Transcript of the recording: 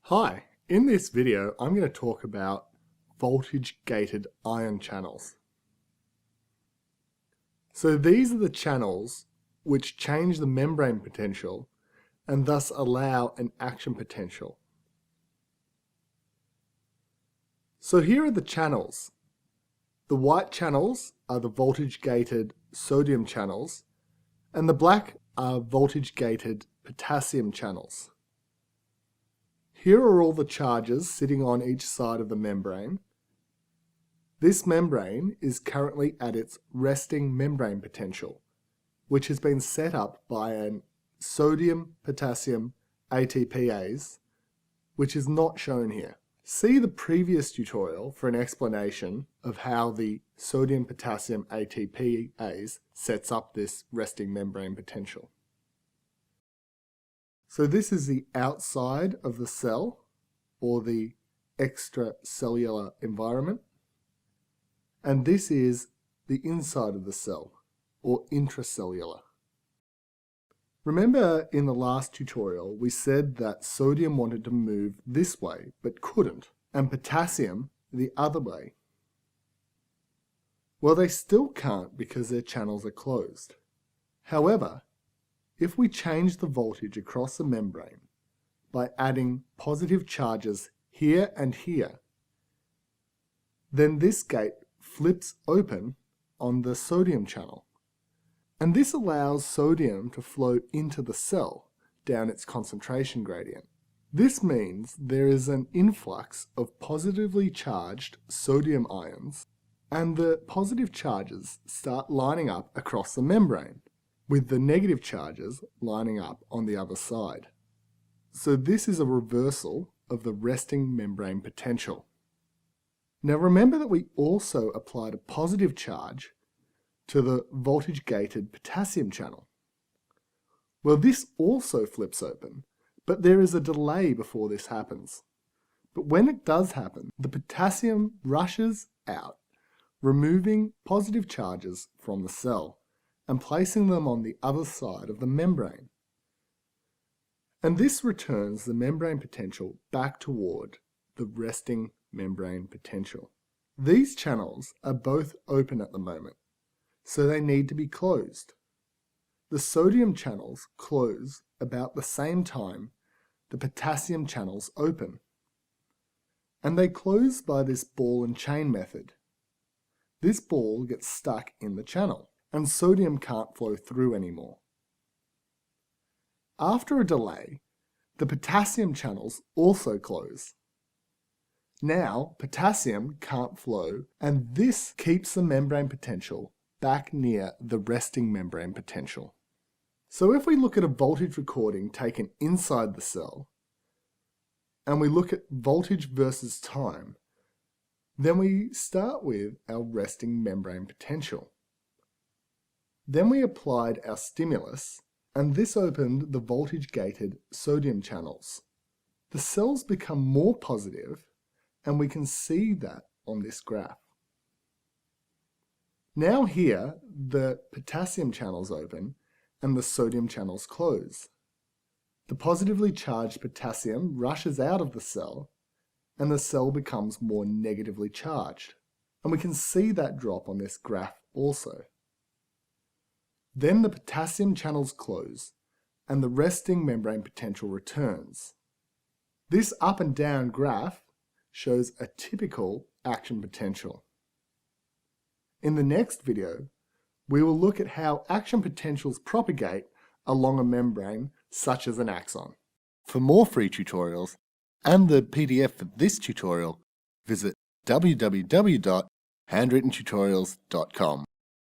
Hi, in this video I'm going to talk about voltage-gated ion channels. So these are the channels which change the membrane potential and thus allow an action potential. So here are the channels. The white channels are the voltage-gated sodium channels and the black are voltage-gated potassium channels. Here are all the charges sitting on each side of the membrane. This membrane is currently at its resting membrane potential, which has been set up by an sodium-potassium ATPase, which is not shown here. See the previous tutorial for an explanation of how the sodium-potassium ATPase sets up this resting membrane potential. So this is the outside of the cell, or the extracellular environment, and this is the inside of the cell, or intracellular. Remember in the last tutorial we said that sodium wanted to move this way but couldn't, and potassium the other way. Well, they still can't because their channels are closed. However, if we change the voltage across the membrane by adding positive charges here and here, then this gate flips open on the sodium channel. And this allows sodium to flow into the cell down its concentration gradient. This means there is an influx of positively charged sodium ions, and the positive charges start lining up across the membrane, with the negative charges lining up on the other side. So this is a reversal of the resting membrane potential. Now remember that we also applied a positive charge to the voltage-gated potassium channel. Well, this also flips open, but there is a delay before this happens. But when it does happen, the potassium rushes out, removing positive charges from the cell and placing them on the other side of the membrane. And this returns the membrane potential back toward the resting membrane potential. These channels are both open at the moment, so they need to be closed. The sodium channels close about the same time the potassium channels open. And they close by this ball and chain method. This ball gets stuck in the channel, and sodium can't flow through anymore. After a delay, the potassium channels also close. Now, potassium can't flow, and this keeps the membrane potential back near the resting membrane potential. So if we look at a voltage recording taken inside the cell, and we look at voltage versus time, then we start with our resting membrane potential. Then we applied our stimulus, and this opened the voltage-gated sodium channels. The cells become more positive, and we can see that on this graph. Now here, the potassium channels open, and the sodium channels close. The positively charged potassium rushes out of the cell, and the cell becomes more negatively charged. And we can see that drop on this graph also. Then the potassium channels close, and the resting membrane potential returns. This up and down graph shows a typical action potential. In the next video, we will look at how action potentials propagate along a membrane such as an axon. For more free tutorials and the PDF for this tutorial, visit www.handwrittentutorials.com.